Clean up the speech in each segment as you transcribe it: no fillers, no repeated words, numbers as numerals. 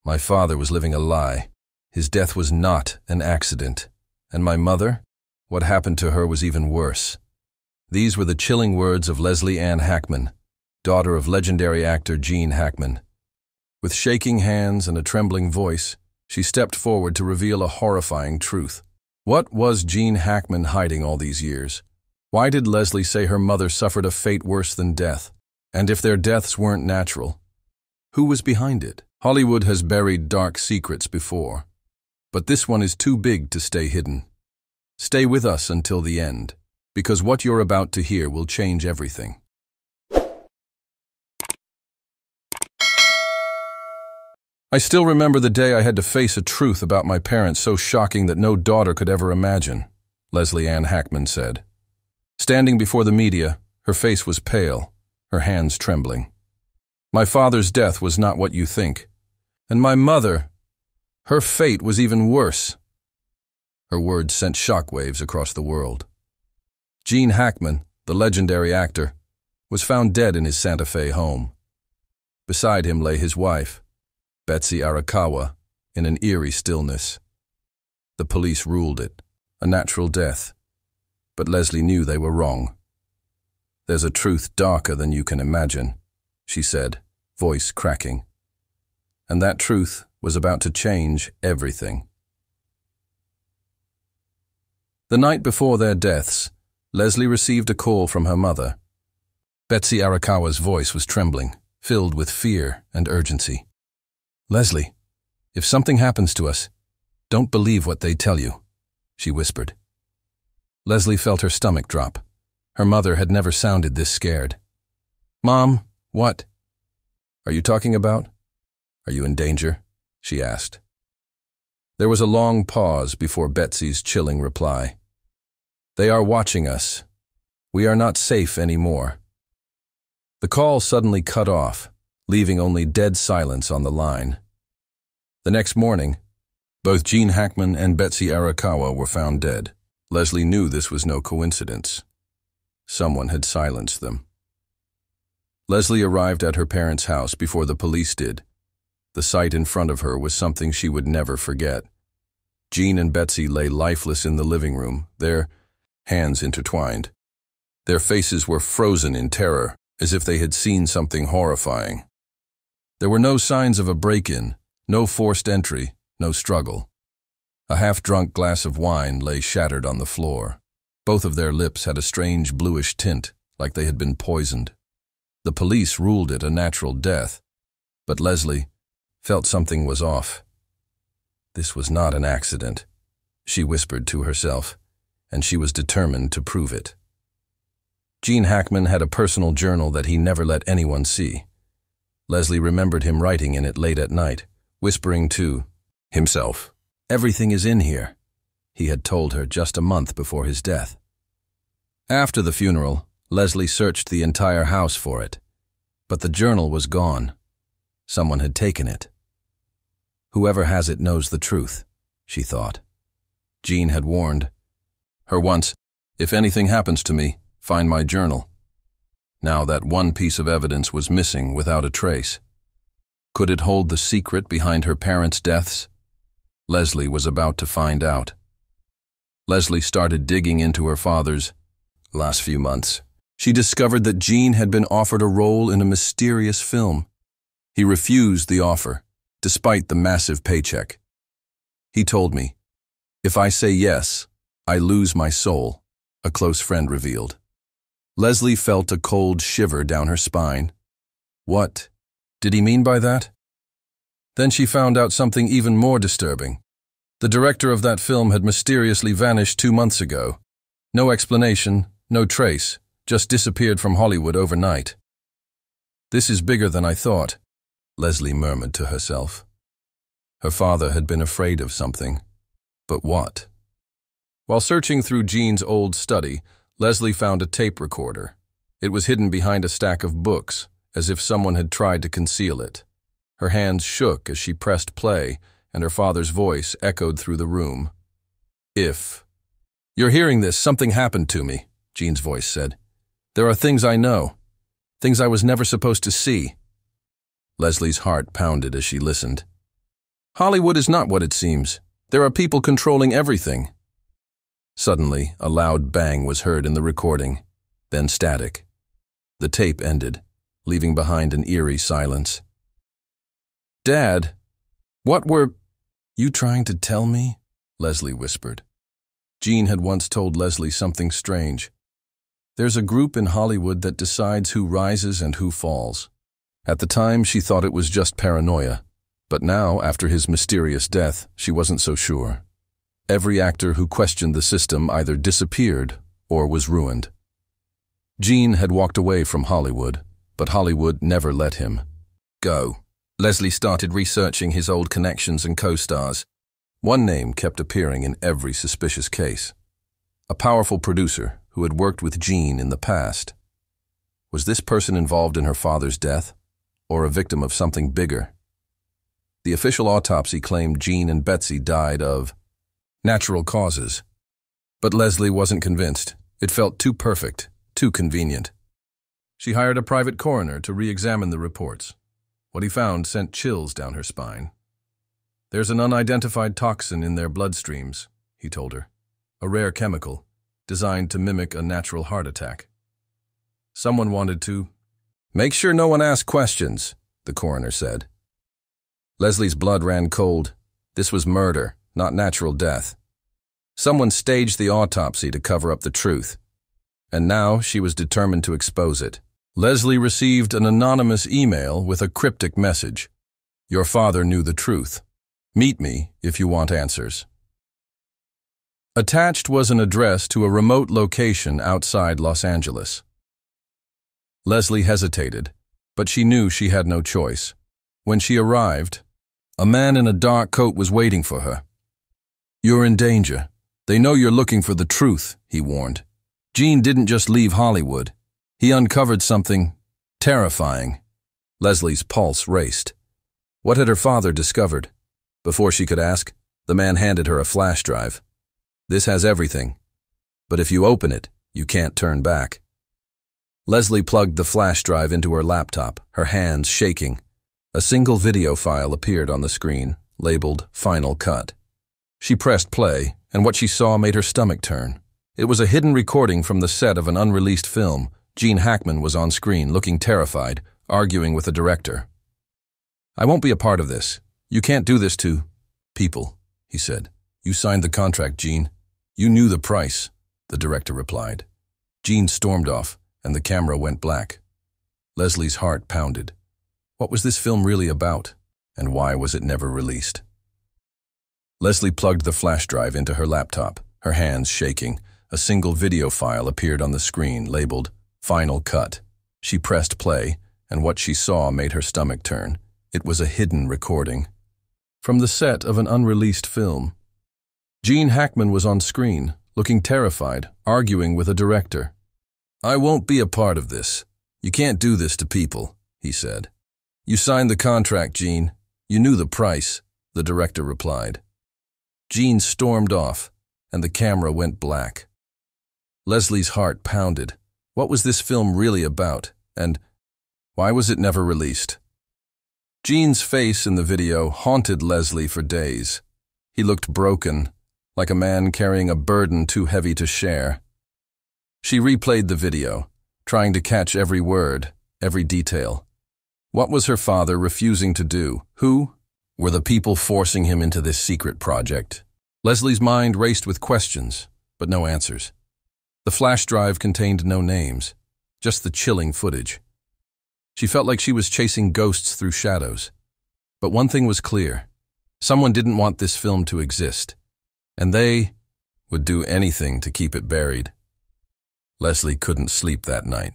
My father was living a lie. His death was not an accident. And my mother? What happened to her was even worse. These were the chilling words of Leslie Ann Hackman, daughter of legendary actor Gene Hackman. With shaking hands and a trembling voice, she stepped forward to reveal a horrifying truth. What was Gene Hackman hiding all these years? Why did Leslie say her mother suffered a fate worse than death? And if their deaths weren't natural, who was behind it? Hollywood has buried dark secrets before, but this one is too big to stay hidden. Stay with us until the end, because what you're about to hear will change everything. I still remember the day I had to face a truth about my parents so shocking that no daughter could ever imagine, Leslie Ann Hackman said. Standing before the media, her face was pale, her hands trembling. My father's death was not what you think. And my mother, her fate was even worse. Her words sent shockwaves across the world. Gene Hackman, the legendary actor, was found dead in his Santa Fe home. Beside him lay his wife, Betsy Arakawa, in an eerie stillness. The police ruled it a natural death, but Leslie knew they were wrong. There's a truth darker than you can imagine, she said, voice cracking. And that truth was about to change everything. The night before their deaths, Leslie received a call from her mother. Betsy Arakawa's voice was trembling, filled with fear and urgency. Leslie, if something happens to us, don't believe what they tell you, she whispered. Leslie felt her stomach drop. Her mother had never sounded this scared. Mom, what? Are you talking about? Are you in danger? She asked. There was a long pause before Betsy's chilling reply. They are watching us. We are not safe anymore. The call suddenly cut off, leaving only dead silence on the line. The next morning, both Gene Hackman and Betsy Arakawa were found dead. Leslie knew this was no coincidence. Someone had silenced them. Leslie arrived at her parents' house before the police did. The sight in front of her was something she would never forget. Gene and Betsy lay lifeless in the living room, their hands intertwined. Their faces were frozen in terror, as if they had seen something horrifying. There were no signs of a break-in, no forced entry, no struggle. A half-drunk glass of wine lay shattered on the floor. Both of their lips had a strange bluish tint, like they had been poisoned. The police ruled it a natural death, but Leslie felt something was off. This was not an accident, she whispered to herself, and she was determined to prove it. Gene Hackman had a personal journal that he never let anyone see. Leslie remembered him writing in it late at night, whispering to himself, "Everything is in here," he had told her just a month before his death. After the funeral, Leslie searched the entire house for it, but the journal was gone. Someone had taken it. Whoever has it knows the truth, she thought. Gene had warned her once, "If anything happens to me, find my journal." Now that one piece of evidence was missing without a trace. Could it hold the secret behind her parents' deaths? Leslie was about to find out. Leslie started digging into her father's last few months. She discovered that Gene had been offered a role in a mysterious film. He refused the offer, despite the massive paycheck. He told me, "If I say yes, I lose my soul," a close friend revealed. Leslie felt a cold shiver down her spine. What did he mean by that? Then she found out something even more disturbing. The director of that film had mysteriously vanished 2 months ago. No explanation, no trace, just disappeared from Hollywood overnight. "This is bigger than I thought," Leslie murmured to herself. Her father had been afraid of something. But what? While searching through Gene's old study, Leslie found a tape recorder. It was hidden behind a stack of books, as if someone had tried to conceal it. Her hands shook as she pressed play, and her father's voice echoed through the room. "If you're hearing this, something happened to me," Gene's voice said. "There are things I know, things I was never supposed to see." Leslie's heart pounded as she listened. Hollywood is not what it seems. There are people controlling everything. Suddenly, a loud bang was heard in the recording, then static. The tape ended, leaving behind an eerie silence. "Dad, what were you trying to tell me?" Leslie whispered. Jean had once told Leslie something strange. There's a group in Hollywood that decides who rises and who falls. At the time, she thought it was just paranoia, but now, after his mysterious death, she wasn't so sure. Every actor who questioned the system either disappeared or was ruined. Jean had walked away from Hollywood, but Hollywood never let him go. Leslie started researching his old connections and co-stars. One name kept appearing in every suspicious case. A powerful producer who had worked with Jean in the past. Was this person involved in her father's death, or a victim of something bigger? The official autopsy claimed Jean and Betsy died of natural causes. But Leslie wasn't convinced. It felt too perfect, too convenient. She hired a private coroner to re-examine the reports. What he found sent chills down her spine. "There's an unidentified toxin in their bloodstreams," he told her. "A rare chemical, designed to mimic a natural heart attack." Someone wanted to make sure no one asked questions, the coroner said. Leslie's blood ran cold. This was murder, not natural death. Someone staged the autopsy to cover up the truth, and now she was determined to expose it. Leslie received an anonymous email with a cryptic message. "Your father knew the truth. Meet me if you want answers." Attached was an address to a remote location outside Los Angeles. Leslie hesitated, but she knew she had no choice. When she arrived, a man in a dark coat was waiting for her. "You're in danger. They know you're looking for the truth," he warned. Jean didn't just leave Hollywood. He uncovered something terrifying. Leslie's pulse raced. What had her father discovered? Before she could ask, the man handed her a flash drive. "This has everything. But if you open it, you can't turn back." Leslie plugged the flash drive into her laptop, her hands shaking. A single video file appeared on the screen, labeled Final Cut. She pressed play, and what she saw made her stomach turn. It was a hidden recording from the set of an unreleased film. Gene Hackman was on screen, looking terrified, arguing with the director. "I won't be a part of this. You can't do this to people," he said. "You signed the contract, Gene. You knew the price," the director replied. Gene stormed off, and the camera went black. Leslie's heart pounded. What was this film really about, and why was it never released? Leslie plugged the flash drive into her laptop, her hands shaking. A single video file appeared on the screen, labeled Final Cut. She pressed play, and what she saw made her stomach turn. It was a hidden recording. From the set of an unreleased film. Gene Hackman was on screen, looking terrified, arguing with a director. "I won't be a part of this. You can't do this to people," he said. "You signed the contract, Gene. You knew the price," the director replied. Gene stormed off, and the camera went black. Leslie's heart pounded. What was this film really about, and why was it never released? Gene's face in the video haunted Leslie for days. He looked broken, like a man carrying a burden too heavy to share. She replayed the video, trying to catch every word, every detail. What was her father refusing to do? Who were the people forcing him into this secret project? Leslie's mind raced with questions, but no answers. The flash drive contained no names, just the chilling footage. She felt like she was chasing ghosts through shadows. But one thing was clear. Someone didn't want this film to exist, and they would do anything to keep it buried. Leslie couldn't sleep that night.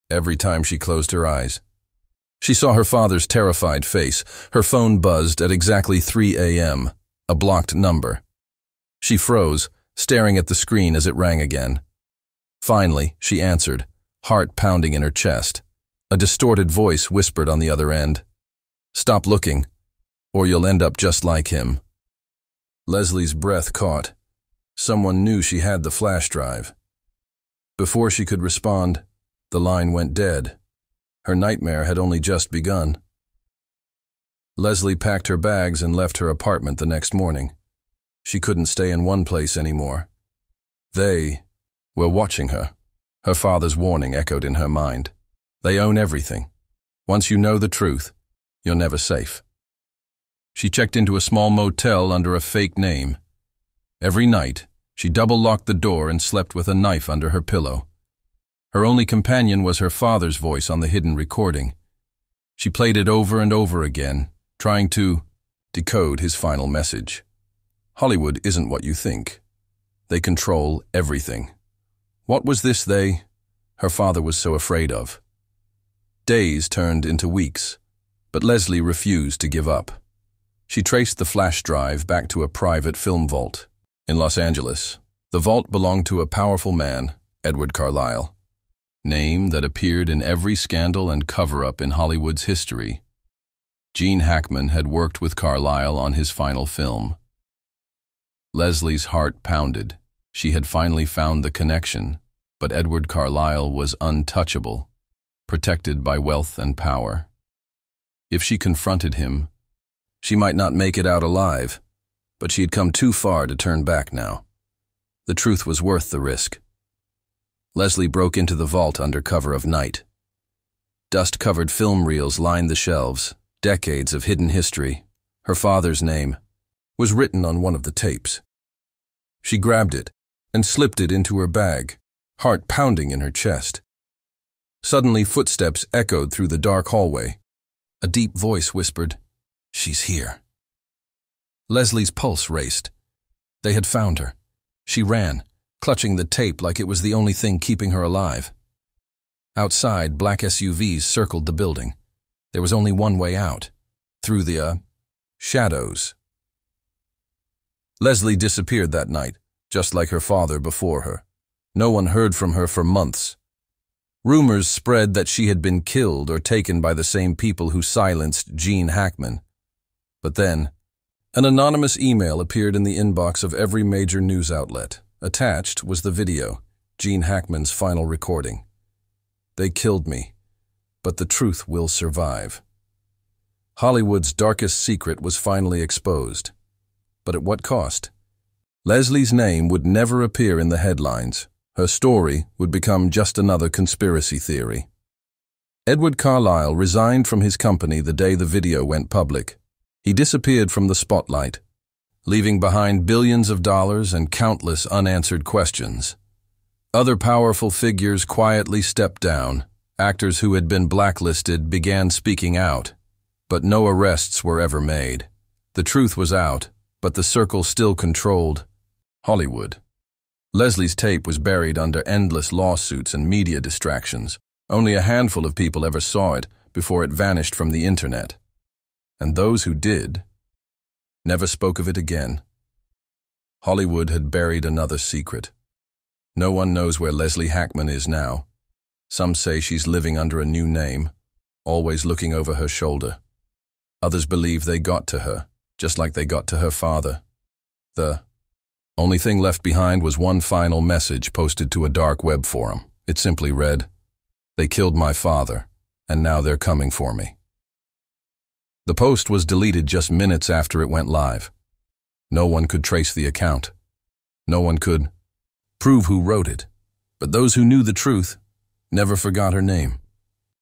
Every time she closed her eyes, she saw her father's terrified face. Her phone buzzed at exactly 3 a.m., a blocked number. She froze, staring at the screen as it rang again. Finally, she answered, heart pounding in her chest. A distorted voice whispered on the other end, "Stop looking, or you'll end up just like him." Leslie's breath caught. Someone knew she had the flash drive. Before she could respond, the line went dead. Her nightmare had only just begun. Leslie packed her bags and left her apartment the next morning. She couldn't stay in one place anymore. They were watching her. Her father's warning echoed in her mind. They own everything. Once you know the truth, you're never safe. She checked into a small motel under a fake name. Every night, she double-locked the door and slept with a knife under her pillow. Her only companion was her father's voice on the hidden recording. She played it over and over again, trying to decode his final message. Hollywood isn't what you think. They control everything. What was this her father was so afraid of? Days turned into weeks, but Leslie refused to give up. She traced the flash drive back to a private film vault in Los Angeles. The vault belonged to a powerful man, Edward Carlisle. Name that appeared in every scandal and cover-up in Hollywood's history. Gene Hackman had worked with Carlisle on his final film. Leslie's heart pounded. She had finally found the connection, but Edward Carlisle was untouchable, protected by wealth and power. If she confronted him, she might not make it out alive, but she had come too far to turn back now. The truth was worth the risk. Leslie broke into the vault under cover of night. Dust-covered film reels lined the shelves, decades of hidden history. Her father's name was written on one of the tapes. She grabbed it and slipped it into her bag, heart pounding in her chest. Suddenly, footsteps echoed through the dark hallway. A deep voice whispered, "She's here." Leslie's pulse raced. They had found her. She ran, clutching the tape like it was the only thing keeping her alive. Outside, black SUVs circled the building. There was only one way out, through the, shadows. Leslie disappeared that night, just like her father before her. No one heard from her for months. Rumors spread that she had been killed or taken by the same people who silenced Gene Hackman. But then, an anonymous email appeared in the inbox of every major news outlet. Attached was the video, Gene Hackman's final recording. "They killed me, but the truth will survive." Hollywood's darkest secret was finally exposed. But at what cost? Leslie's name would never appear in the headlines. Her story would become just another conspiracy theory. Edward Carlisle resigned from his company the day the video went public. He disappeared from the spotlight, leaving behind billions of dollars and countless unanswered questions. Other powerful figures quietly stepped down. Actors who had been blacklisted began speaking out, but no arrests were ever made. The truth was out, but the circle still controlled Hollywood. Leslie's tape was buried under endless lawsuits and media distractions. Only a handful of people ever saw it before it vanished from the internet. And those who did never spoke of it again. Hollywood had buried another secret. No one knows where Leslie Hackman is now. Some say she's living under a new name, always looking over her shoulder. Others believe they got to her, just like they got to her father. The only thing left behind was one final message posted to a dark web forum. It simply read, "They killed my father, and now they're coming for me." The post was deleted just minutes after it went live. No one could trace the account. No one could prove who wrote it. But those who knew the truth never forgot her name.